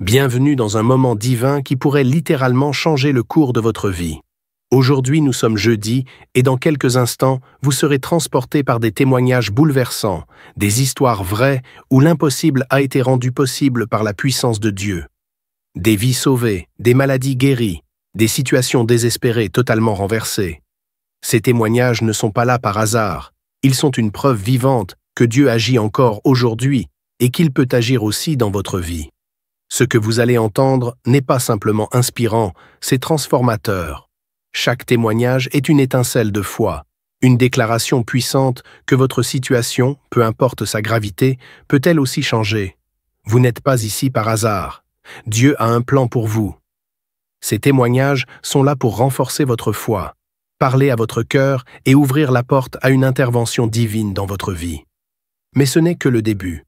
Bienvenue dans un moment divin qui pourrait littéralement changer le cours de votre vie. Aujourd'hui, nous sommes jeudi et dans quelques instants, vous serez transportés par des témoignages bouleversants, des histoires vraies où l'impossible a été rendu possible par la puissance de Dieu. Des vies sauvées, des maladies guéries, des situations désespérées totalement renversées. Ces témoignages ne sont pas là par hasard. Ils sont une preuve vivante que Dieu agit encore aujourd'hui et qu'il peut agir aussi dans votre vie. Ce que vous allez entendre n'est pas simplement inspirant, c'est transformateur. Chaque témoignage est une étincelle de foi, une déclaration puissante que votre situation, peu importe sa gravité, peut elle aussi changer. Vous n'êtes pas ici par hasard. Dieu a un plan pour vous. Ces témoignages sont là pour renforcer votre foi, parler à votre cœur et ouvrir la porte à une intervention divine dans votre vie. Mais ce n'est que le début.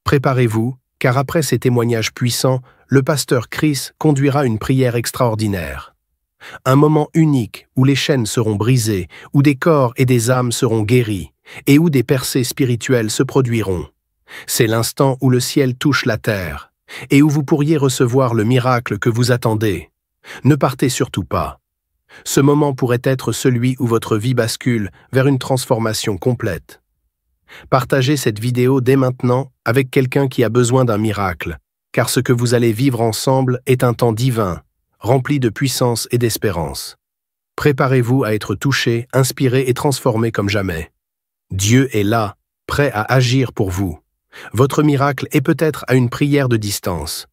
Préparez-vous, car après ces témoignages puissants, le pasteur Chris conduira une prière extraordinaire. Un moment unique où les chaînes seront brisées, où des corps et des âmes seront guéris, et où des percées spirituelles se produiront. C'est l'instant où le ciel touche la terre, et où vous pourriez recevoir le miracle que vous attendez. Ne partez surtout pas. Ce moment pourrait être celui où votre vie bascule vers une transformation complète. Partagez cette vidéo dès maintenant avec quelqu'un qui a besoin d'un miracle, car ce que vous allez vivre ensemble est un temps divin, rempli de puissance et d'espérance. Préparez-vous à être touché, inspiré et transformé comme jamais. Dieu est là, prêt à agir pour vous. Votre miracle est peut-être à une prière de distance.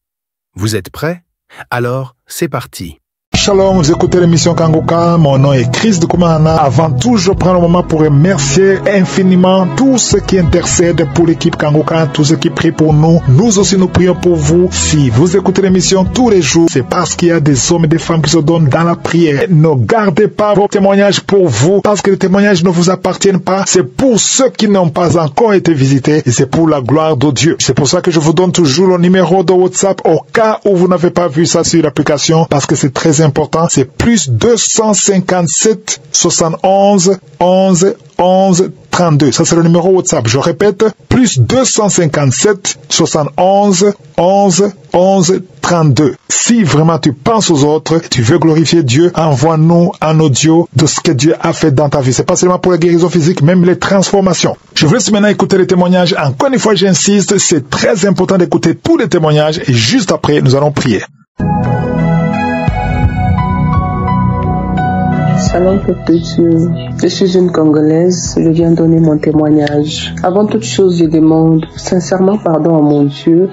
Vous êtes prêts? Alors, c'est parti. Shalom, vous écoutez l'émission Kangoka, mon nom est Chris de Koumana. Avant tout, je prends le moment pour remercier infiniment tous ceux qui intercèdent pour l'équipe Kangoka, tous ceux qui prient pour nous. Nous aussi, nous prions pour vous. Si vous écoutez l'émission tous les jours, c'est parce qu'il y a des hommes et des femmes qui se donnent dans la prière. Ne gardez pas vos témoignages pour vous, parce que les témoignages ne vous appartiennent pas. C'est pour ceux qui n'ont pas encore été visités et c'est pour la gloire de Dieu. C'est pour ça que je vous donne toujours le numéro de WhatsApp au cas où vous n'avez pas vu ça sur l'application, parce que c'est très important. C'est plus 257 71 11 11 32. Ça, c'est le numéro WhatsApp. Je répète, plus 257 71 11 11 32. Si vraiment tu penses aux autres, tu veux glorifier Dieu, envoie-nous un audio de ce que Dieu a fait dans ta vie. C'est pas seulement pour la guérison physique, même les transformations. Je vous laisse maintenant écouter les témoignages. Encore une fois, j'insiste, c'est très important d'écouter tous les témoignages et juste après, nous allons prier. Salam peuple de Dieu, je suis une Congolaise, je viens donner mon témoignage. Avant toute chose, je demande sincèrement pardon à mon Dieu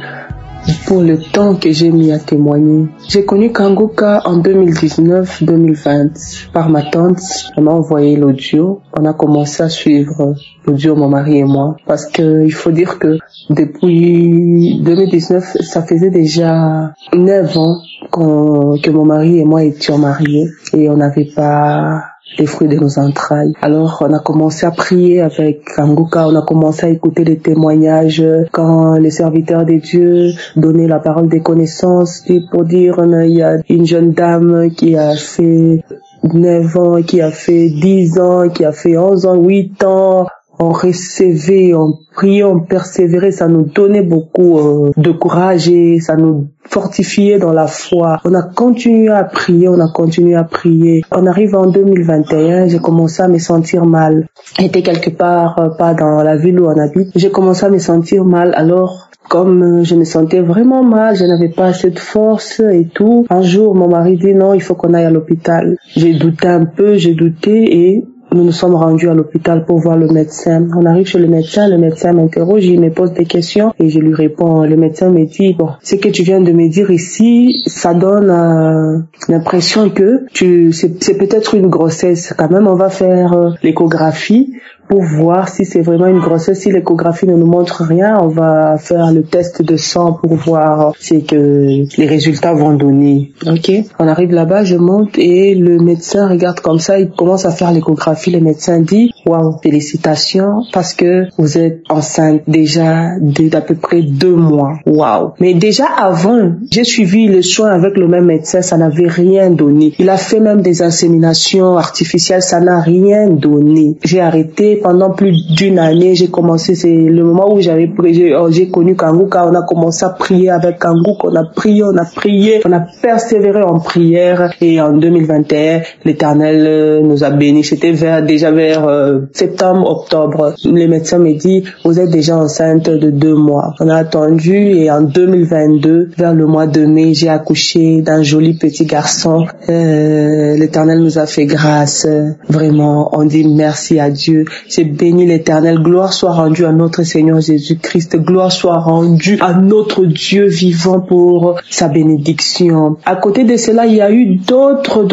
pour le temps que j'ai mis à témoigner. J'ai connu Kangoka en 2019-2020 par ma tante. Elle m'a envoyé l'audio. On a commencé à suivre l'audio, mon mari et moi. Parce que il faut dire que depuis 2019, ça faisait déjà 9 ans que mon mari et moi étions mariés. Et on n'avait pas les fruits de nos entrailles. Alors, on a commencé à prier avec Kangoka, on a commencé à écouter les témoignages quand les serviteurs de Dieu donnaient la parole des connaissances pour dire il y a une jeune dame qui a fait 9 ans, qui a fait 10 ans, qui a fait 11 ans, 8 ans. On recevait, on priait, on persévérait, ça nous donnait beaucoup de courage et ça nous fortifiait dans la foi. On a continué à prier, on a continué à prier. On arrive en 2021, j'ai commencé à me sentir mal. J'étais quelque part, pas dans la ville où on habite. J'ai commencé à me sentir mal, alors comme je me sentais vraiment mal, je n'avais pas assez de force et tout. Un jour, mon mari dit non, il faut qu'on aille à l'hôpital. J'ai douté un peu, j'ai douté et nous nous sommes rendus à l'hôpital pour voir le médecin. On arrive chez le médecin m'interroge, il me pose des questions et je lui réponds. Le médecin me dit, bon, ce que tu viens de me dire ici, ça donne l'impression que c'est peut-être une grossesse. Quand même, on va faire l'échographie pour voir si c'est vraiment une grossesse. Si l'échographie ne nous montre rien, on va faire le test de sang pour voir ce que les résultats vont donner. Ok. On arrive là-bas, je monte et le médecin regarde comme ça, il commence à faire l'échographie. Le médecin dit, waouh, félicitations parce que vous êtes enceinte déjà d'à peu près 2 mois. Waouh. Mais déjà avant, j'ai suivi le soin avec le même médecin, ça n'avait rien donné. Il a fait même des inséminations artificielles, ça n'a rien donné. J'ai arrêté prié pendant plus d'une année. J'ai commencé, c'est le moment où j'ai connu Kanguka. On a commencé à prier avec Kanguka. On a prié, on a persévéré en prière. Et en 2021, l'Éternel nous a bénis. C'était déjà vers septembre, octobre. Les médecins m'ont dit, vous êtes déjà enceinte de 2 mois. On a attendu et en 2022, vers le mois de mai, j'ai accouché d'un joli petit garçon. L'Éternel nous a fait grâce. Vraiment, on dit merci à Dieu. J'ai béni l'Éternel. Gloire soit rendue à notre Seigneur Jésus-Christ. Gloire soit rendue à notre Dieu vivant pour sa bénédiction. À côté de cela, il y a eu d'autres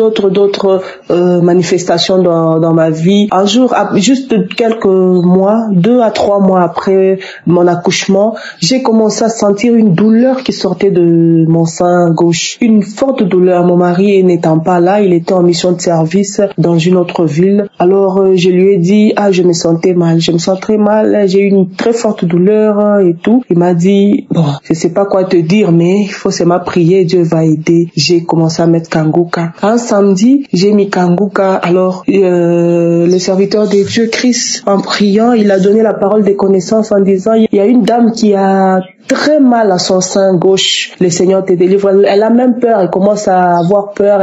manifestations dans ma vie. Un jour, juste quelques mois, 2 à 3 mois après mon accouchement, j'ai commencé à sentir une douleur qui sortait de mon sein gauche. Une forte douleur. Mon mari n'étant pas là, il était en mission de service dans une autre ville. Alors, je lui ai dit, je me sentais mal. Je me sens très mal. J'ai eu une très forte douleur et tout. Il m'a dit, bon, je sais pas quoi te dire, mais il faut seulement prier, Dieu va aider. J'ai commencé à mettre Kanguka. Un samedi, j'ai mis Kanguka. Alors, le serviteur de Dieu, Christ, en priant, il a donné la parole des connaissances en disant, il y a une dame qui a très mal à son sein gauche. Le Seigneur te délivre. Elle a même peur. Elle commence à avoir peur.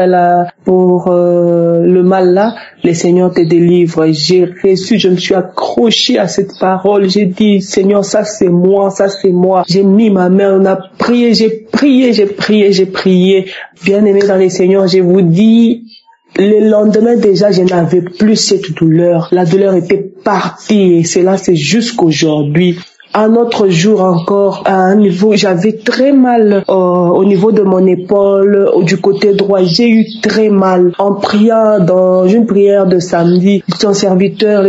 Pour le mal là, le Seigneur te délivre. J'ai reçu, je me suis accroché à cette parole. J'ai dit, Seigneur, ça c'est moi, ça c'est moi. J'ai mis ma main, on a prié, j'ai prié. Bien-aimé dans le Seigneur, je vous dis, le lendemain déjà, je n'avais plus cette douleur. La douleur était partie et cela c'est jusqu'aujourd'hui. Un autre jour encore, à un niveau, j'avais très mal au niveau de mon épaule, du côté droit. J'ai eu très mal en priant dans une prière de samedi. Le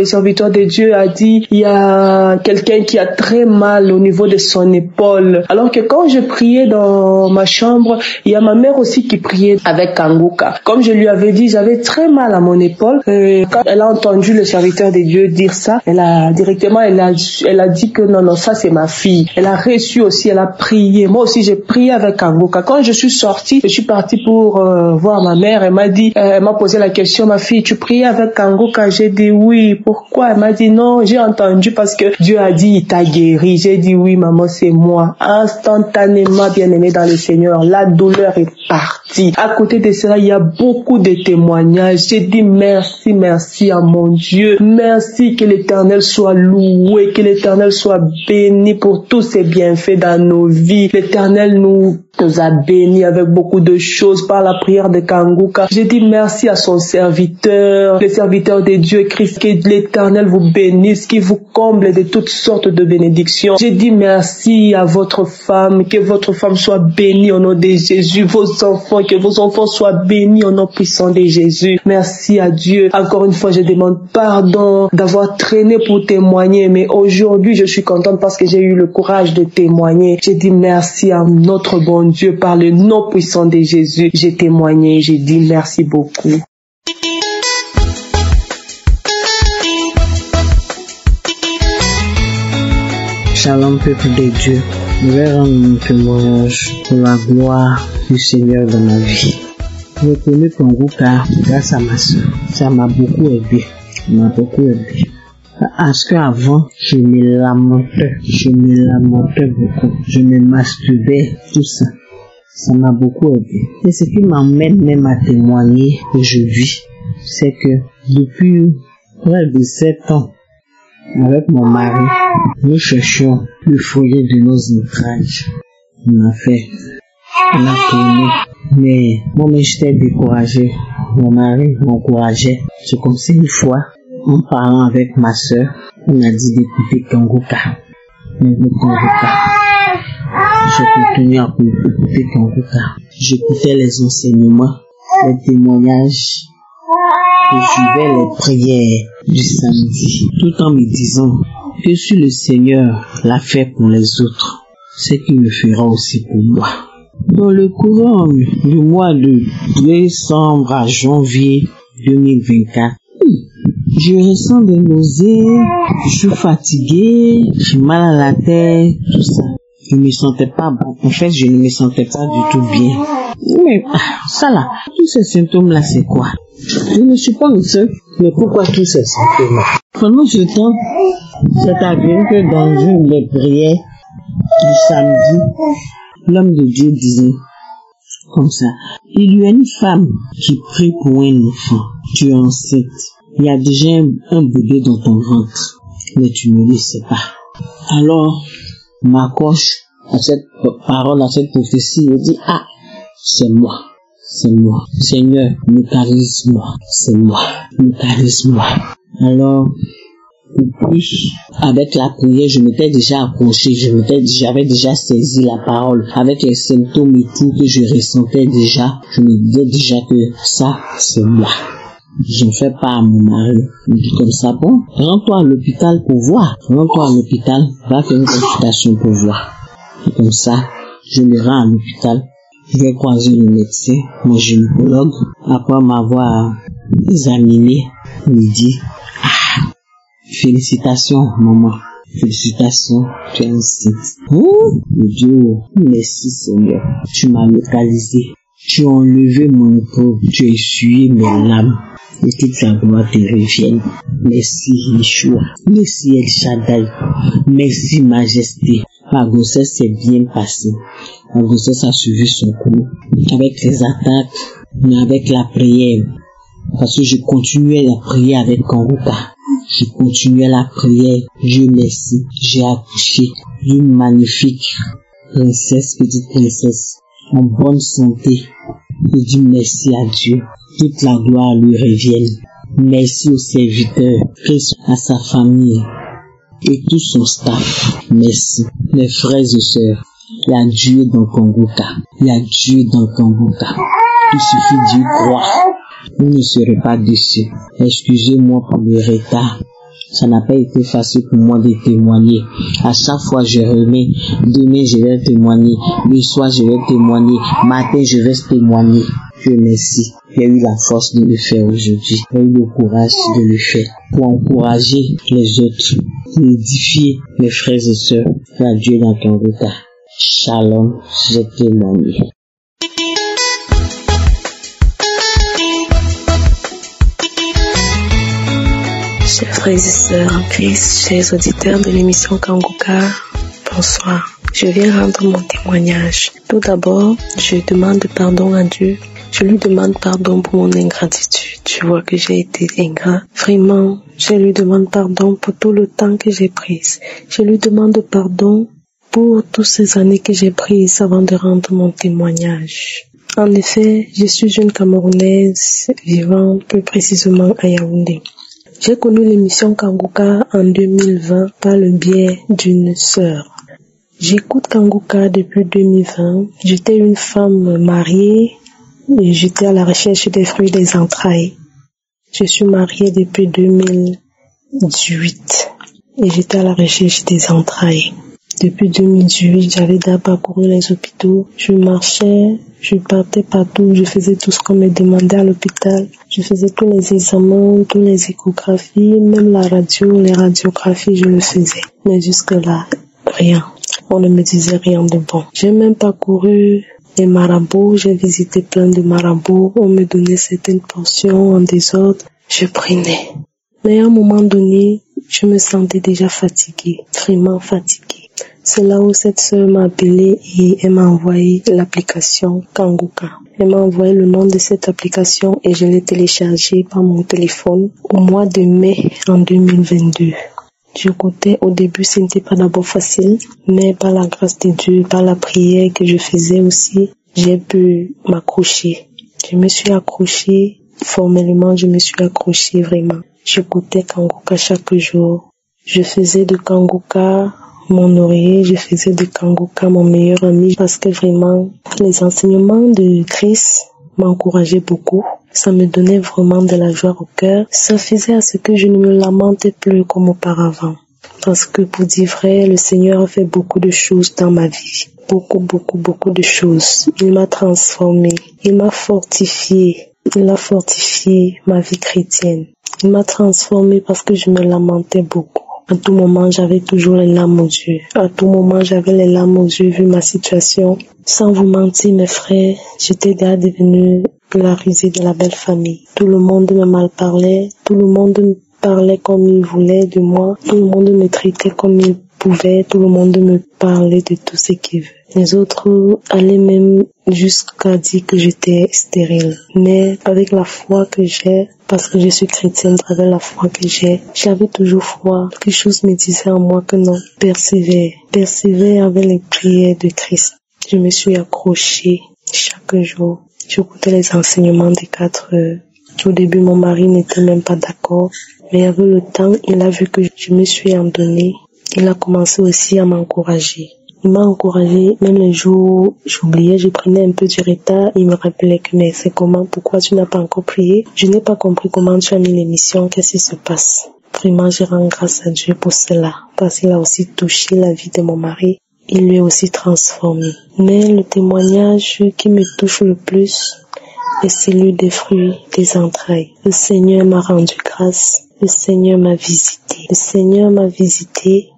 serviteur de Dieu a dit, il y a quelqu'un qui a très mal au niveau de son épaule. Alors que quand je priais dans ma chambre, il y a ma mère aussi qui priait avec Kanguka. Comme je lui avais dit, j'avais très mal à mon épaule. Quand elle a entendu le serviteur de Dieu dire ça, elle a dit que non, ça c'est ma fille. Elle a reçu aussi, elle a prié. Moi aussi j'ai prié avec Kanguka. Quand je suis sortie, je suis partie pour voir ma mère. Elle m'a posé la question, ma fille, tu priais avec Kanguka? J'ai dit oui. Pourquoi? Elle m'a dit non, j'ai entendu parce que Dieu a dit il t'a guéri. J'ai dit oui maman, c'est moi. Instantanément, bien-aimé dans le Seigneur, la douleur est partie. À côté de cela, il y a beaucoup de témoignages. J'ai dit merci à mon Dieu. Merci, que l'Éternel soit loué, que l'Éternel soit béni pour tous ses bienfaits dans nos vies. L'Éternel nous a bénis avec beaucoup de choses par la prière de Kanguka. J'ai dit merci à son serviteur, le serviteur de Dieu Christ, que l'Éternel vous bénisse, qu'il vous comble de toutes sortes de bénédictions. J'ai dit merci à votre femme, que votre femme soit bénie au nom de Jésus, vos enfants, que vos enfants soient bénis au nom puissant de Jésus. Merci à Dieu. Encore une fois, je demande pardon d'avoir traîné pour témoigner, mais aujourd'hui, je suis contente parce que j'ai eu le courage de témoigner. J'ai dit merci à notre bon Dieu, par le nom puissant de Jésus. J'ai témoigné, j'ai dit merci beaucoup. Shalom peuple de Dieu, je vais rendre mon témoignage pour la gloire du Seigneur dans ma vie. J'ai connu Kanguka grâce à ma soeur. Ça m'a beaucoup aidé. Parce qu'avant, je me lamentais beaucoup. Je me masturbais, tout ça. Ça m'a beaucoup aidé. Et ce qui m'amène même à témoigner aujourd'hui, c'est que depuis près de 7 ans, avec mon mari, nous cherchions le foyer de nos entrailles. On a tourné. Mais moi, j'étais découragé. Mon mari m'encourageait. C'est comme si une fois, en parlant avec ma soeur, on a dit d'écouter Kanguka. J'ai continué à écouter Kanguka. J'écoutais les enseignements, les témoignages, je suivais les prières du samedi, tout en me disant que si le Seigneur l'a fait pour les autres, c'est qu'il le fera aussi pour moi. Dans le courant du mois de décembre à janvier 2024, je ressens des nausées, je suis fatiguée, j'ai mal à la tête, tout ça. Je ne me sentais pas bon. En fait, je ne me sentais pas du tout bien. Mais ça là, tous ces symptômes là, c'est quoi? Je ne suis pas enceinte. Mais pourquoi tous ces sentiments? Pendant ce temps, c'est avéré que dans une des prières du samedi, l'homme de Dieu disait comme ça: il y a une femme qui prie pour un enfant. Tu es enceinte. Il y a déjà un bébé dans ton ventre, mais tu ne le sais pas. Alors, m'accroche à cette parole, à cette prophétie, et dit: ah, c'est moi. C'est moi. Seigneur, neutralise-moi. C'est moi. Neutralise-moi. Alors, au plus, avec la prière, je m'étais déjà accroché, j'avais déjà saisi la parole. Avec les symptômes et tout que je ressentais déjà, je me disais déjà que ça, c'est moi. Je ne fais pas à mon mari. Il me dit comme ça: bon, rends-toi à l'hôpital pour voir. Rends-toi à l'hôpital, va faire une consultation pour voir. Et comme ça, je me rends à l'hôpital. Je vais croiser le médecin, mon gynécologue. Après m'avoir examiné, il me dit: ah, félicitations, maman. Félicitations, tu es enceinte. Je dis: oh, merci Seigneur. Tu m'as localisé. Tu as enlevé mon épreuve. Tu as essuyé mes larmes. Et toute la gloire te revienne. Merci Yeshua. Merci El Shaddai. Merci Majesté. Ma grossesse s'est bien passée. Ma grossesse a suivi son cours. Avec les attaques, mais avec la prière. Parce que je continuais la prière avec Kanguka. Je continuais la prière. Dieu merci. J'ai accouché d'une magnifique princesse, petite princesse, en bonne santé. Je dis merci à Dieu. Toute la gloire lui revienne. Merci au serviteur, à sa famille et tout son staff. Merci. Mes frères et sœurs, il y a Dieu dans Kanguka. Il y a Dieu dans Kanguka. Il suffit d'y croire. Vous ne serez pas déçus. Excusez-moi pour le retard. Ça n'a pas été facile pour moi de témoigner. À chaque fois, je remets. Demain, je vais témoigner. Le soir, je vais témoigner. Matin, je vais témoigner. Dieu merci. J'ai eu la force de le faire aujourd'hui. J'ai eu le courage de le faire. Pour encourager les autres. Pour édifier mes frères et sœurs. La Dieu dans ton regard. Shalom, je témoigne. Chers frères et sœurs en Christ, chers auditeurs de l'émission Kanguka, bonsoir. Je viens rendre mon témoignage. Tout d'abord, je demande pardon à Dieu. Je lui demande pardon pour mon ingratitude. Je vois que j'ai été ingrat. Vraiment, je lui demande pardon pour tout le temps que j'ai pris. Je lui demande pardon pour toutes ces années que j'ai prises avant de rendre mon témoignage. En effet, je suis une Camerounaise vivant plus précisément à Yaoundé. J'ai connu l'émission Kanguka en 2020 par le biais d'une sœur. J'écoute Kanguka depuis 2020. J'étais une femme mariée et j'étais à la recherche des fruits des entrailles. Je suis mariée depuis 2018 et j'étais à la recherche des entrailles. Depuis 2018, j'avais déjà parcouru les hôpitaux. Je marchais, je partais partout, je faisais tout ce qu'on me demandait à l'hôpital. Je faisais tous les examens, tous les échographies, même la radio, les radiographies, je le faisais. Mais jusque-là, rien. On ne me disait rien de bon. J'ai même parcouru les marabouts, j'ai visité plein de marabouts. On me donnait certaines portions en désordre. Je prenais. Mais à un moment donné, je me sentais déjà fatiguée, vraiment fatiguée. C'est là où cette sœur m'a appelée et elle m'a envoyé l'application Kanguka. Elle m'a envoyé le nom de cette application et je l'ai téléchargée par mon téléphone au mois de mai en 2022. J'écoutais au début, ce n'était pas d'abord facile, mais par la grâce de Dieu, par la prière que je faisais aussi, j'ai pu m'accrocher. Je me suis accrochée, formellement je me suis accrochée vraiment. J'écoutais Kanguka chaque jour. Je faisais de Kanguka mon oreiller, je faisais de Kanguka mon meilleur ami parce que vraiment, les enseignements de Christ m'encourageaient beaucoup. Ça me donnait vraiment de la joie au cœur. Ça faisait à ce que je ne me lamentais plus comme auparavant. Parce que pour dire vrai, le Seigneur a fait beaucoup de choses dans ma vie. Beaucoup de choses. Il m'a transformée. Il m'a fortifiée. Il a fortifié ma vie chrétienne. Il m'a transformée parce que je me lamentais beaucoup. À tout moment, j'avais toujours les larmes aux yeux. À tout moment, j'avais les larmes aux yeux vu ma situation. Sans vous mentir, mes frères, j'étais déjà devenue la risée de la belle famille. Tout le monde me mal parlait, tout le monde me parlait comme il voulait de moi, tout le monde me traitait comme il pouvait, tout le monde me parlait de tout ce qu'il veut. Les autres allaient même jusqu'à dire que j'étais stérile. Mais avec la foi que j'ai, parce que je suis chrétienne, avec la foi que j'ai, j'avais toujours foi. Quelque chose me disait en moi que non, persévère avec les prières de Christ. Je me suis accrochée chaque jour. J'écoutais les enseignements des 4 heures. Au début, mon mari n'était même pas d'accord. Mais avec le temps, il a vu que je me suis en donnée. Il a commencé aussi à m'encourager. Il m'a encouragé, même les jours où j'oubliais, je prenais un peu du retard. Il me rappelait que mais c'est comment, pourquoi tu n'as pas encore prié? Je n'ai pas compris comment tu as mis l'émission, qu'est-ce qui se passe? Vraiment, je rends grâce à Dieu pour cela, parce qu'il a aussi touché la vie de mon mari. Il lui a aussi transformé. Mais le témoignage qui me touche le plus est celui des fruits des entrailles. Le Seigneur m'a rendu grâce. Le Seigneur m'a visité. Le Seigneur m'a visité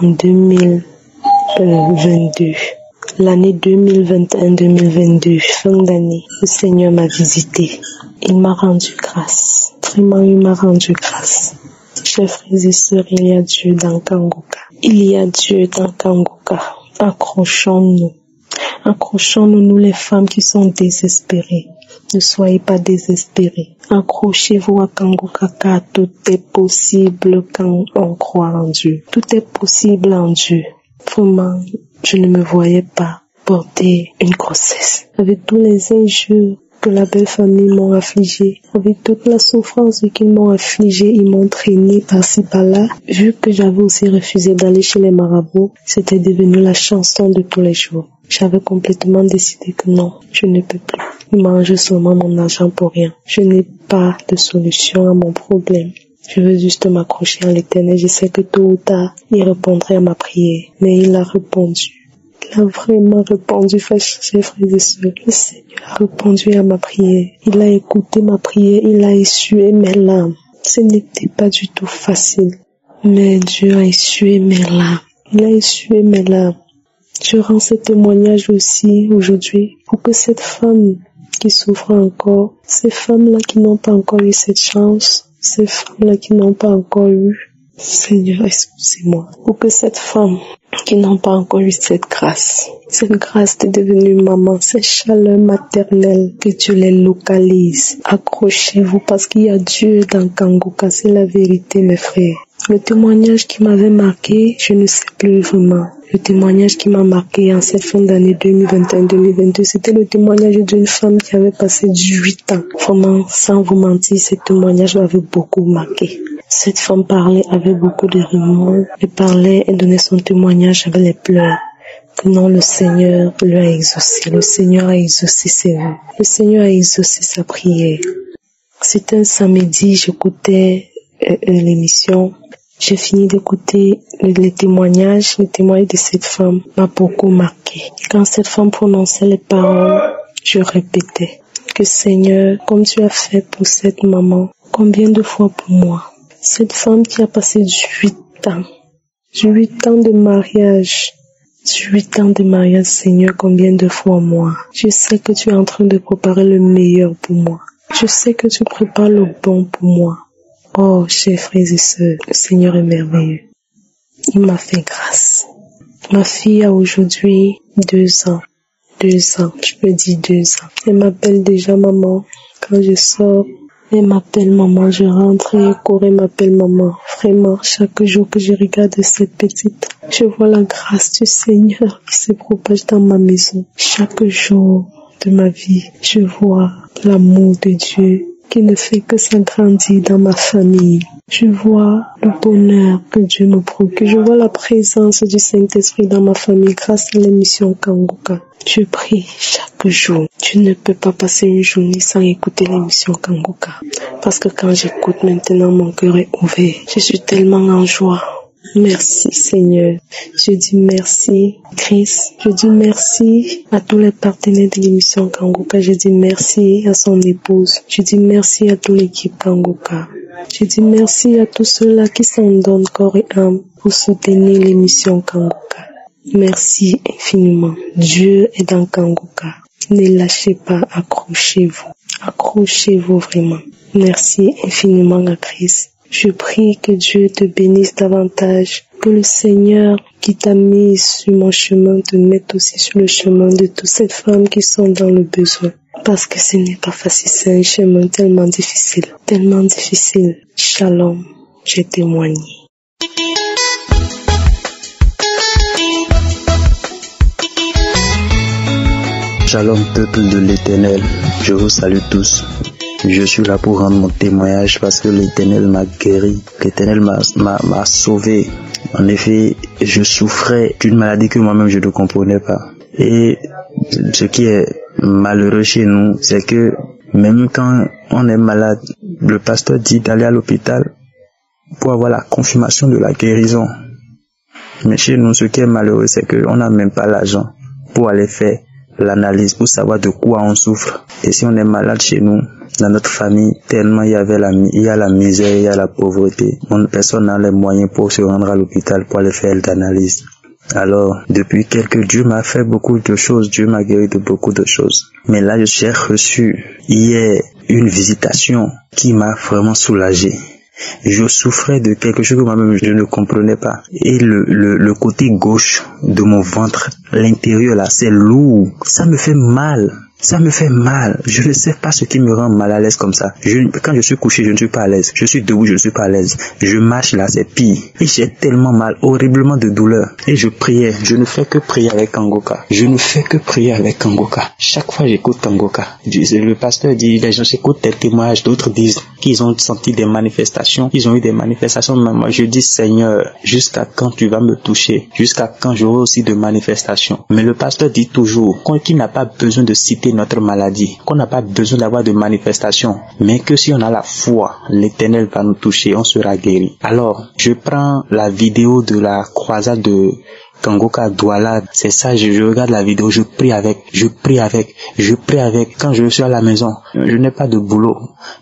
en 2022. L'année 2021-2022, fin d'année, le Seigneur m'a visité. Il m'a rendu grâce. Vraiment, il m'a rendu grâce. Chers frères et sœurs, il y a Dieu dans Kangoka. Il y a Dieu dans Kangoka. Accrochons-nous. Accrochons-nous, nous les femmes qui sont désespérées. Ne soyez pas désespérés. Accrochez-vous à Kangoka car tout est possible quand on croit en Dieu. Tout est possible en Dieu. Vraiment, je ne me voyais pas porter une grossesse. Avec tous les injures que la belle famille m'ont affligé, avec toute la souffrance qu'ils m'ont affligé, ils m'ont traîné par-ci par-là. Vu que j'avais aussi refusé d'aller chez les marabouts, c'était devenu la chanson de tous les jours. J'avais complètement décidé que non, je ne peux plus. Il mange seulement mon argent pour rien. Je n'ai pas de solution à mon problème. Je veux juste m'accrocher à l'Éternel. Je sais que tôt ou tard, il répondrait à ma prière. Mais il a répondu. Il a vraiment répondu, chers frères et sœurs. Le Seigneur a répondu à ma prière. Il a écouté ma prière. Il a essuyé mes larmes. Ce n'était pas du tout facile. Mais Dieu a essuyé mes larmes. Il a essuyé mes larmes. Je rends ce témoignage aussi aujourd'hui pour que cette femme qui souffre encore, ces femmes-là qui n'ont pas encore eu cette chance, ces femmes-là qui n'ont pas encore eu, Seigneur, excusez-moi, pour que cette femme qui n'ont pas encore eu cette grâce de devenir maman, cette chaleur maternelle, que Dieu les localise. Accrochez-vous parce qu'il y a Dieu dans Kangoka, c'est la vérité mes frères. Le témoignage qui m'avait marqué, je ne sais plus vraiment. Le témoignage qui m'a marqué en cette fin d'année 2021-2022, c'était le témoignage d'une femme qui avait passé 18 ans. Vraiment, sans vous mentir, ce témoignage m'avait beaucoup marqué. Cette femme parlait avec beaucoup de remords. Elle parlait et donnait son témoignage avec les pleurs. Que non, le Seigneur lui a exaucé. Le Seigneur a exaucé ses vœux. Le Seigneur a exaucé sa prière. C'était un samedi, j'écoutais l'émission. J'ai fini d'écouter les témoignages. Le témoignage de cette femme m'a beaucoup marqué. Quand cette femme prononçait les paroles, je répétais que Seigneur, comme tu as fait pour cette maman, combien de fois pour moi? Cette femme qui a passé 18 ans de mariage, 18 ans de mariage, Seigneur, combien de fois moi? Je sais que tu es en train de préparer le meilleur pour moi. Je sais que tu prépares le bon pour moi. Oh, chers frères et sœurs, le Seigneur est merveilleux. Il m'a fait grâce. Ma fille a aujourd'hui 2 ans. 2 ans, je me dis 2 ans. Elle m'appelle déjà maman. Quand je sors, elle m'appelle maman. Je rentre et Corée m'appelle maman. Vraiment, chaque jour que je regarde cette petite, je vois la grâce du Seigneur qui se propage dans ma maison. Chaque jour de ma vie, je vois l'amour de Dieu qui ne fait que s'agrandir dans ma famille. Je vois le bonheur que Dieu me procure. Je vois la présence du Saint-Esprit dans ma famille grâce à l'émission Kangoka. Je prie chaque jour. Tu ne peux pas passer une journée sans écouter l'émission Kangoka. Parce que quand j'écoute maintenant, mon cœur est ouvert. Je suis tellement en joie. Merci Seigneur. Je dis merci Christ. Je dis merci à tous les partenaires de l'émission Kangoka. Je dis merci à son épouse. Je dis merci à toute l'équipe Kangoka. Je dis merci à tous ceux-là qui s'en donnent corps et âme pour soutenir l'émission Kangoka. Merci infiniment. Dieu est dans Kangoka. Ne lâchez pas, accrochez-vous. Accrochez-vous vraiment. Merci infiniment à Christ. Je prie que Dieu te bénisse davantage, que le Seigneur qui t'a mis sur mon chemin te mette aussi sur le chemin de toutes ces femmes qui sont dans le besoin. Parce que ce n'est pas facile, c'est un chemin tellement difficile, tellement difficile. Shalom, j'ai témoigné. Shalom peuple de l'Éternel, je vous salue tous. Je suis là pour rendre mon témoignage parce que l'Éternel m'a guéri, l'Éternel m'a sauvé. En effet, je souffrais d'une maladie que moi-même je ne comprenais pas. Et ce qui est malheureux chez nous, c'est que même quand on est malade, le pasteur dit d'aller à l'hôpital pour avoir la confirmation de la guérison. Mais chez nous, ce qui est malheureux, c'est qu'on n'a même pas l'argent pour aller faire l'analyse, pour savoir de quoi on souffre. Et si on est malade chez nous, dans notre famille, tellement il y a la misère, il y a la pauvreté, personne n'a les moyens pour se rendre à l'hôpital pour aller faire l'analyse. Alors, depuis Dieu m'a fait beaucoup de choses, Dieu m'a guéri de beaucoup de choses. Mais là, j'ai reçu hier une visitation qui m'a vraiment soulagé. Je souffrais de quelque chose que moi-même je ne comprenais pas. Et le côté gauche de mon ventre, l'intérieur là, c'est lourd. Ça me fait mal. Ça me fait mal. Je ne sais pas ce qui me rend mal à l'aise comme ça. Quand je suis couché, je ne suis pas à l'aise. Je suis debout, je ne suis pas à l'aise. Je marche là, c'est pire. Et j'ai tellement mal, horriblement de douleur. Et je priais. Je ne fais que prier avec Kangoka. Je ne fais que prier avec Kangoka. Chaque fois, j'écoute Kangoka. Le pasteur dit, les gens écoutent des témoignages. D'autres disent qu'ils ont senti des manifestations. Ils ont eu des manifestations. Mais moi, je dis, Seigneur, jusqu'à quand tu vas me toucher? Jusqu'à quand j'aurai aussi de manifestations? Mais le pasteur dit toujours qu'il n'a pas besoin de citer notre maladie, qu'on n'a pas besoin d'avoir de manifestations, mais que si on a la foi, l'Éternel va nous toucher, on sera guéri. Alors, je prends la vidéo de la croisade de Kangoka Douala, c'est ça, je regarde la vidéo, je prie avec. Quand je suis à la maison, je n'ai pas de boulot,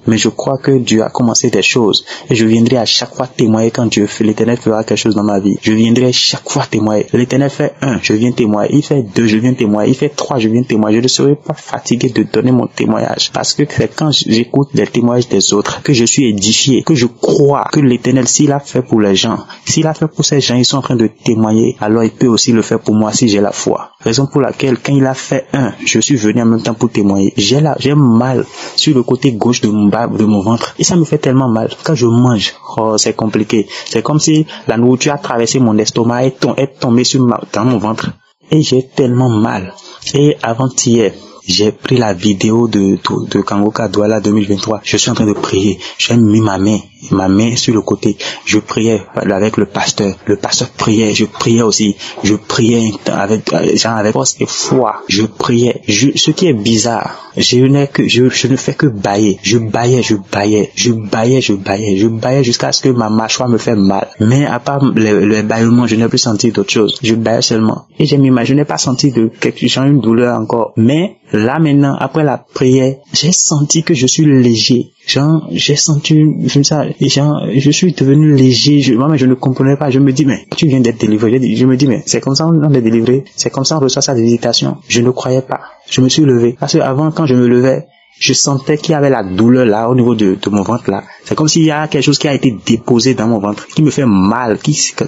mais je crois que Dieu a commencé des choses, et je viendrai à chaque fois témoigner quand Dieu fait, l'Éternel fera quelque chose dans ma vie. Je viendrai chaque fois témoigner. L'Éternel fait 1, je viens témoigner. Il fait 2, je viens témoigner. Il fait 3, je viens témoigner. Je ne serai pas fatigué de donner mon témoignage, parce que c'est quand j'écoute les témoignages des autres que je suis édifié, que je crois que l'Éternel, s'il a fait pour les gens, s'il a fait pour ces gens, ils sont en train de témoigner, alors il peut aussi le faire pour moi si j'ai la foi. Raison pour laquelle, quand il a fait 1, je suis venu en même temps pour témoigner. J'ai mal sur le côté gauche de mon ventre. Et ça me fait tellement mal. Quand je mange, c'est compliqué. C'est comme si la nourriture a traversé mon estomac et est tombée dans mon ventre. Et j'ai tellement mal. Et avant-hier, j'ai pris la vidéo de Kangoka Douala 2023. Je suis en train de prier. J'ai mis ma main sur le côté. Je priais avec le pasteur. Le pasteur priait. Je priais aussi. Je priais avec force et foi. Je priais. Ce qui est bizarre, je ne fais que bailler. Je baillais jusqu'à ce que ma mâchoire me fait mal. Mais à part le bâillement, je n'ai plus senti d'autre chose. Je baillais seulement. Et je n'ai pas senti une douleur encore. Mais là maintenant, après la prière, j'ai senti que je suis léger. J'ai senti ça. Je suis devenu léger. Moi, je ne comprenais pas. Je me dis, mais tu viens d'être délivré. Je me dis, mais c'est comme ça on est délivré. C'est comme ça on reçoit sa visitation. Je ne croyais pas. Je me suis levé. Parce que avant, quand je me levais, je sentais qu'il y avait la douleur là, au niveau de mon ventre là. C'est comme s'il y a quelque chose qui a été déposé dans mon ventre, qui me fait mal,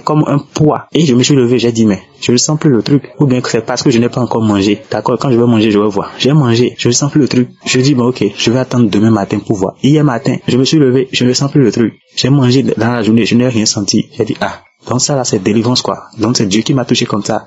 comme un poids. Et je me suis levé, j'ai dit, mais je ne sens plus le truc. Ou bien que c'est parce que je n'ai pas encore mangé. D'accord, quand je vais manger, je vais voir. J'ai mangé, je ne sens plus le truc. Je dis, bon ok, je vais attendre demain matin pour voir. Hier matin, je me suis levé, je ne sens plus le truc. J'ai mangé dans la journée, je n'ai rien senti. J'ai dit, donc ça là, c'est délivrance quoi. Donc c'est Dieu qui m'a touché comme ça.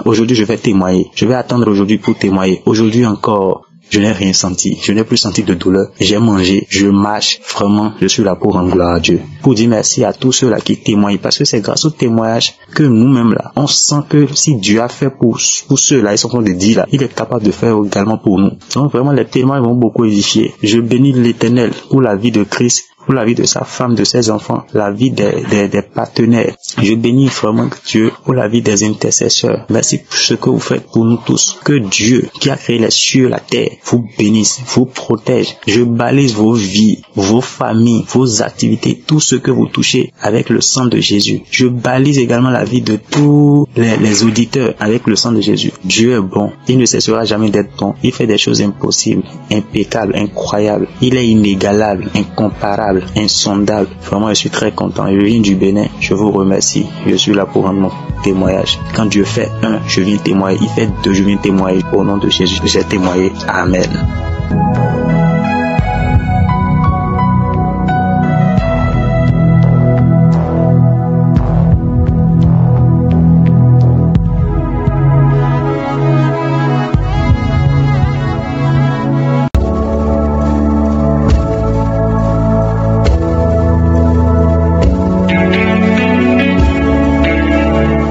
Aujourd'hui je vais témoigner. Je vais attendre aujourd'hui pour témoigner. Aujourd'hui encore, je n'ai rien senti. Je n'ai plus senti de douleur. J'ai mangé, je marche. Vraiment, je suis là pour rendre gloire à Dieu. Pour dire merci à tous ceux-là qui témoignent. Parce que c'est grâce au témoignage que nous-mêmes là, on sent que si Dieu a fait pour ceux-là, ils sont en train de dire là, il est capable de faire également pour nous. Donc vraiment, les témoins vont beaucoup édifier. Je bénis l'Éternel pour la vie de Christ, pour la vie de sa femme, de ses enfants, la vie des partenaires. Je bénis vraiment Dieu pour la vie des intercesseurs. Merci pour ce que vous faites pour nous tous. Que Dieu, qui a créé les cieux et la terre, vous bénisse, vous protège. Je balise vos vies, vos familles, vos activités, tout ce que vous touchez avec le sang de Jésus. Je balise également la vie de tous les auditeurs avec le sang de Jésus. Dieu est bon. Il ne cessera jamais d'être bon. Il fait des choses impossibles, impeccables, incroyables. Il est inégalable, incomparable, insondable. Vraiment, je suis très content. Je viens du Bénin. Je vous remercie. Je suis là pour rendre mon témoignage. Quand Dieu fait un, je viens témoigner. Il fait deux, je viens témoigner. Au nom de Jésus, j'ai témoigné. Amen.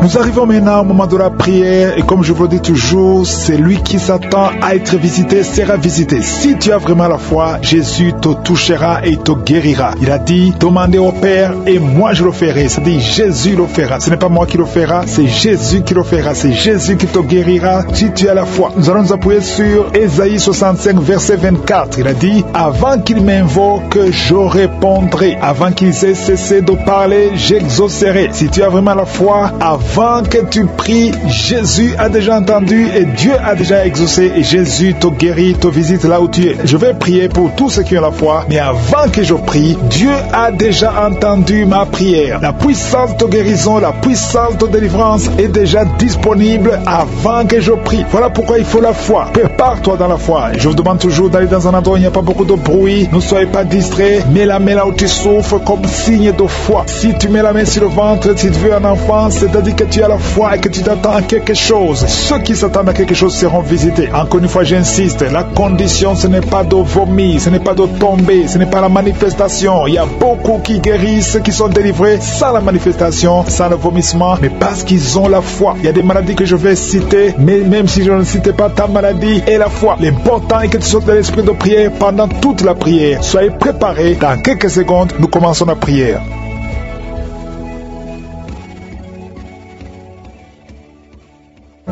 Nous arrivons maintenant au moment de la prière et comme je vous le dis toujours, celui qui s'attend à être visité sera visité. Si tu as vraiment la foi, Jésus te touchera et te guérira. Il a dit, demandez au Père et moi je le ferai. C'est-à-dire Jésus le fera. Ce n'est pas moi qui le fera, c'est Jésus qui le fera. C'est Jésus qui te guérira si tu as la foi. Nous allons nous appuyer sur Ésaïe 65 verset 24. Il a dit, avant qu'ils m'invoquent, je répondrai. Avant qu'ils aient cessé de parler, j'exaucerai. Si tu as vraiment la foi, avant que tu pries, Jésus a déjà entendu et Dieu a déjà exaucé et Jésus te guérit, te visite là où tu es. Je vais prier pour tous ceux qui ont la foi, mais avant que je prie, Dieu a déjà entendu ma prière. La puissance de guérison, la puissance de délivrance est déjà disponible avant que je prie. Voilà pourquoi il faut la foi. Prépare-toi dans la foi. Je vous demande toujours d'aller dans un endroit où il n'y a pas beaucoup de bruit. Ne soyez pas distraits. Mets la main là où tu souffres comme signe de foi. Si tu mets la main sur le ventre, si tu veux un enfant, c'est-à-dire que tu as la foi et que tu t'attends à quelque chose. Ceux qui s'attendent à quelque chose seront visités. Encore une fois, j'insiste, la condition, ce n'est pas de vomir, ce n'est pas de tomber, ce n'est pas la manifestation. Il y a beaucoup qui guérissent, qui sont délivrés sans la manifestation, sans le vomissement, mais parce qu'ils ont la foi. Il y a des maladies que je vais citer, mais même si je ne citais pas ta maladie et la foi, l'important est que tu sois dans l'esprit de prière pendant toute la prière. Soyez préparés. Dans quelques secondes, nous commençons la prière.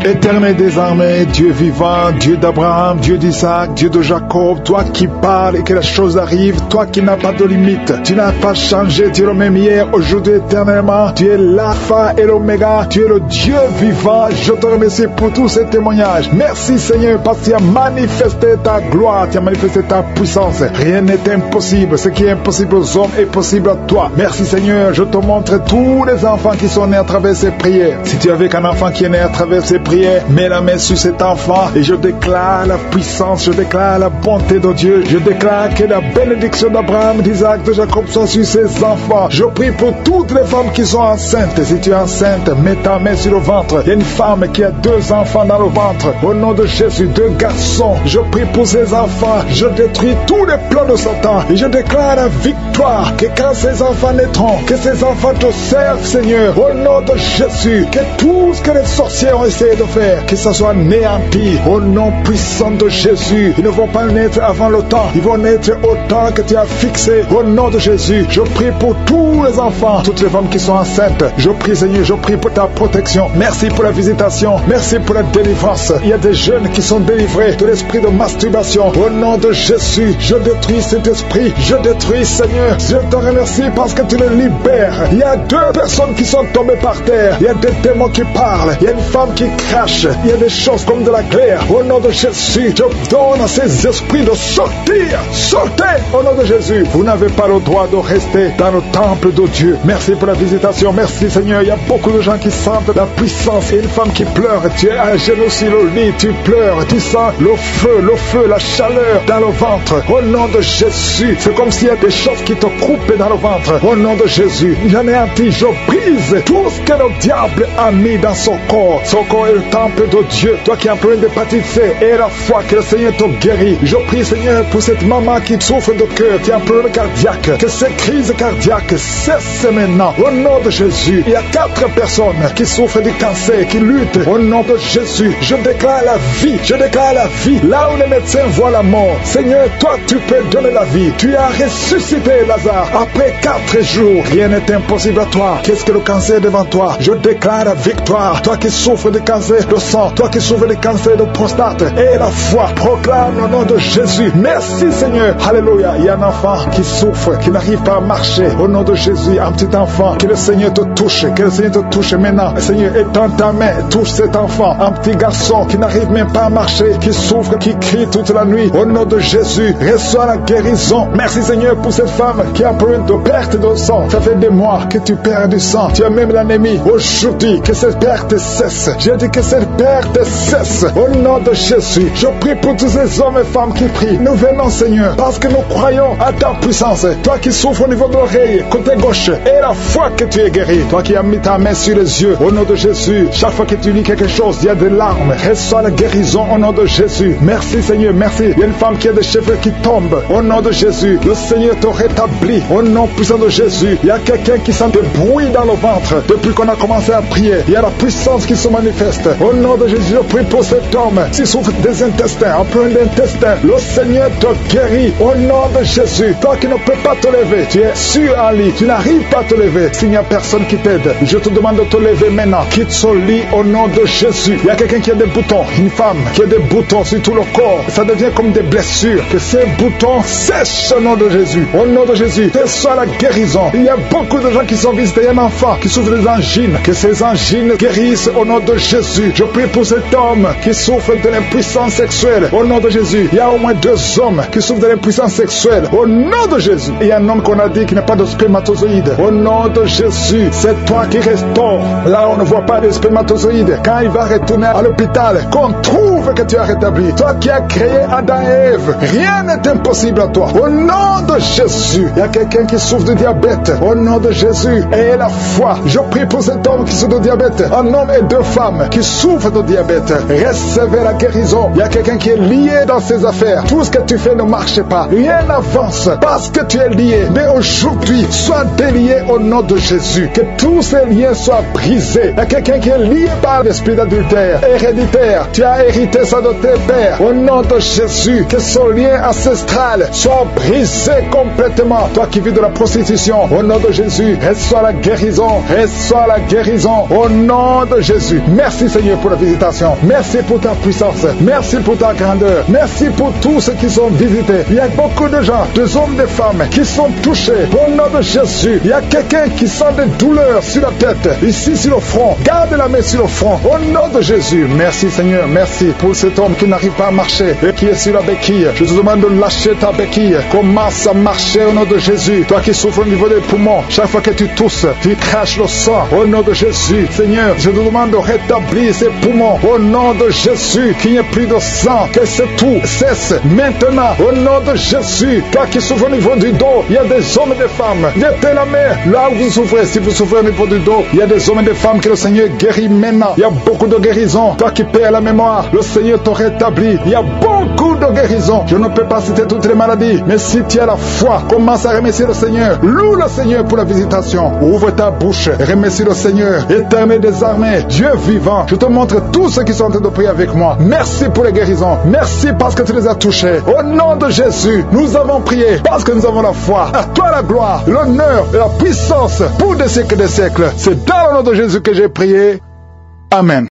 Éternel des armées, Dieu vivant, Dieu d'Abraham, Dieu d'Isaac, Dieu de Jacob, toi qui parles et que la chose arrive, toi qui n'as pas de limite, tu n'as pas changé, tu es le même hier, aujourd'hui, éternellement, tu es l'alpha et l'oméga, tu es le Dieu vivant. Je te remercie pour tous ces témoignages. Merci Seigneur parce que tu as manifesté ta gloire, tu as manifesté ta puissance. Rien n'est impossible, ce qui est impossible aux hommes est possible à toi. Merci Seigneur, je te montre tous les enfants qui sont nés à travers ces prières. Si tu avais qu'un enfant qui est né à travers ces prières, mets la main sur cet enfant et je déclare la puissance, je déclare la bonté de Dieu, je déclare que la bénédiction d'Abraham, d'Isaac, de Jacob soit sur ses enfants. Je prie pour toutes les femmes qui sont enceintes. Si tu es enceinte, mets ta main sur le ventre. Il y a une femme qui a 2 enfants dans le ventre. Au nom de Jésus, 2 garçons. Je prie pour ces enfants. Je détruis tous les plans de Satan et je déclare la victoire. Que quand ces enfants naîtront, que ces enfants te servent, Seigneur. Au nom de Jésus, que tout ce que les sorciers ont essayé de faire, que ça soit néanti au nom puissant de Jésus. Ils ne vont pas naître avant le temps, ils vont naître au temps que tu as fixé. Au nom de Jésus, je prie pour tous les enfants, toutes les femmes qui sont enceintes. Je prie Seigneur, je prie pour ta protection. Merci pour la visitation, merci pour la délivrance. Il y a des jeunes qui sont délivrés de l'esprit de masturbation. Au nom de Jésus, je détruis cet esprit, je détruis Seigneur. Je te remercie parce que tu le libères. Il y a 2 personnes qui sont tombées par terre. Il y a des démons qui parlent, il y a une femme qui crache, il y a des choses comme de la glaire. Au nom de Jésus, je donne à ces esprits de sortir. Sortez au nom de Jésus. Vous n'avez pas le droit de rester dans le temple de Dieu. Merci pour la visitation. Merci Seigneur. Il y a beaucoup de gens qui sentent la puissance. Et une femme qui pleure. Tu es à genoux sur le lit. Tu pleures. Tu sens le feu, la chaleur dans le ventre. Au nom de Jésus. C'est comme s'il y a des choses qui te coupent dans le ventre. Au nom de Jésus. J'en ai un petit. Je brise tout ce que le diable a mis dans son corps. Son corps est le temple de Dieu. Toi qui as un problème d'hépatite C, et la foi que le Seigneur te guérit. Je prie, Seigneur, pour cette maman qui souffre de cœur, qui a un problème cardiaque, que ces crises cardiaques cessent maintenant. Au nom de Jésus, il y a 4 personnes qui souffrent du cancer, qui luttent. Au nom de Jésus, je déclare la vie. Je déclare la vie. Là où les médecins voient la mort, Seigneur, toi, tu peux donner la vie. Tu as ressuscité Lazare après 4 jours. Rien n'est impossible à toi. Qu'est-ce que le cancer devant toi? Je déclare la victoire. Toi qui souffres de cancer de sang, toi qui souffres de cancer de prostate, et la foi, proclame le nom de Jésus. Merci Seigneur. Alléluia. Il y a un enfant qui souffre, qui n'arrive pas à marcher. Au nom de Jésus, un petit enfant, que le Seigneur te touche, que le Seigneur te touche maintenant. Seigneur, étends ta main, touche cet enfant, un petit garçon qui n'arrive même pas à marcher, qui souffre, qui crie toute la nuit. Au nom de Jésus, reçois la guérison. Merci Seigneur pour cette femme qui a un problème de perte de sang. Ça fait des mois que tu perds du sang. Tu as même l'anémie. Aujourd'hui, que cette perte cesse. J'ai dit que cette perte cesse. Au nom de Jésus, je prie pour tous ces hommes et femmes qui prient. Nous venons Seigneur, parce que nous croyons à ta puissance. Toi qui souffres au niveau de l'oreille, côté gauche, et la foi que tu es guéri. Toi qui as mis ta main sur les yeux, au nom de Jésus, chaque fois que tu lis quelque chose, il y a des larmes. Reçois la guérison au nom de Jésus. Merci Seigneur, merci. Il y a une femme qui a des cheveux qui tombent. Au nom de Jésus, le Seigneur te rétablit. Au nom puissant de Jésus, il y a quelqu'un qui sent des bruits dans le ventre. Depuis qu'on a commencé à prier, il y a la puissance qui se manifeste. Au nom de Jésus, je prie pour cet homme qui souffre des intestins, un problème d'intestin. Le Seigneur te guérit. Au nom de Jésus, toi qui ne peux pas te lever, tu es sur un lit, tu n'arrives pas à te lever. S'il n'y a personne qui t'aide, je te demande de te lever maintenant. Quitte ce lit au nom de Jésus. Il y a quelqu'un qui a des boutons, une femme qui a des boutons sur tout le corps. Ça devient comme des blessures. Que ces boutons sèchent au nom de Jésus. Au nom de Jésus, reçois la guérison. Il y a beaucoup de gens qui sont visités. Il y a un enfant qui souffre des angines. Que ces angines guérissent au nom de Jésus. Je prie pour cet homme qui souffre de l'impuissance sexuelle. Au nom de Jésus, il y a au moins 2 hommes qui souffrent de l'impuissance sexuelle. Au nom de Jésus, il y a un homme qu'on a dit qui n'a pas de spermatozoïde. Au nom de Jésus, c'est toi qui restaure. Là, on ne voit pas de spermatozoïde. Quand il va retourner à l'hôpital, qu'on trouve que tu as rétabli. Toi qui as créé Adam et Ève, rien n'est impossible à toi. Au nom de Jésus, il y a quelqu'un qui souffre de diabète. Au nom de Jésus, et la foi. Je prie pour cet homme qui souffre de diabète. Un homme et 2 femmes qui souffrent de diabète. Recevez la guérison. Il y a quelqu'un qui est lié dans ses affaires. Tout ce que tu fais ne marche pas. Rien n'avance parce que tu es lié. Mais aujourd'hui, sois délié au nom de Jésus. Que tous ces liens soient brisés. Il y a quelqu'un qui est lié par l'esprit d'adultère héréditaire. Tu as hérité ça de tes pères. Au nom de Jésus, que ce lien ancestral soit brisé complètement. Toi qui vis de la prostitution, au nom de Jésus, reçois la guérison. Reçois la guérison au nom de Jésus. Merci Seigneur pour la visitation. Merci pour ta puissance. Merci pour ta grandeur. Merci pour tous ceux qui sont visités. Il y a beaucoup de gens, des hommes, des femmes qui sont touchés. Au nom de Jésus, il y a quelqu'un qui sent des douleurs sur la tête, ici sur le front. Garde la main sur le front. Au nom de Jésus. Merci Seigneur. Merci pour cet homme qui n'arrive pas à marcher et qui est sur la béquille. Je te demande de lâcher ta béquille. Commence à marcher au nom de Jésus. Toi qui souffres au niveau des poumons, chaque fois que tu tousses, tu craches le sang. Au nom de Jésus. Seigneur, je te demande de rétablir ces poumons. Au nom de Jésus, qu'il n'y ait plus de sang. Que ce tout cesse maintenant. Au nom de Jésus. Toi qui souffres au niveau du dos, il y a des hommes et des femmes. Mettez la main là où vous souffrez. Si vous souffrez au niveau du dos, il y a des hommes et des femmes que le Seigneur guérit maintenant. Il y a beaucoup de guérisons. Toi qui perds la mémoire, le Seigneur te rétablit. Il y a beaucoup de guérisons. Je ne peux pas citer toutes les maladies, mais si tu as la foi, commence à remercier le Seigneur. Loue le Seigneur pour la visitation. Ouvre ta bouche, remercie le Seigneur. Éternel des armées, Dieu vivant, je te montre tous ceux qui sont en train de prier avec moi. Merci pour les guérisons. Merci parce que tu les as touchés. Au nom de Jésus, nous avons prié parce que nous avons la foi. À toi la gloire, l'honneur et la puissance pour des siècles et des siècles. C'est dans le nom de Jésus que j'ai prié. Amen.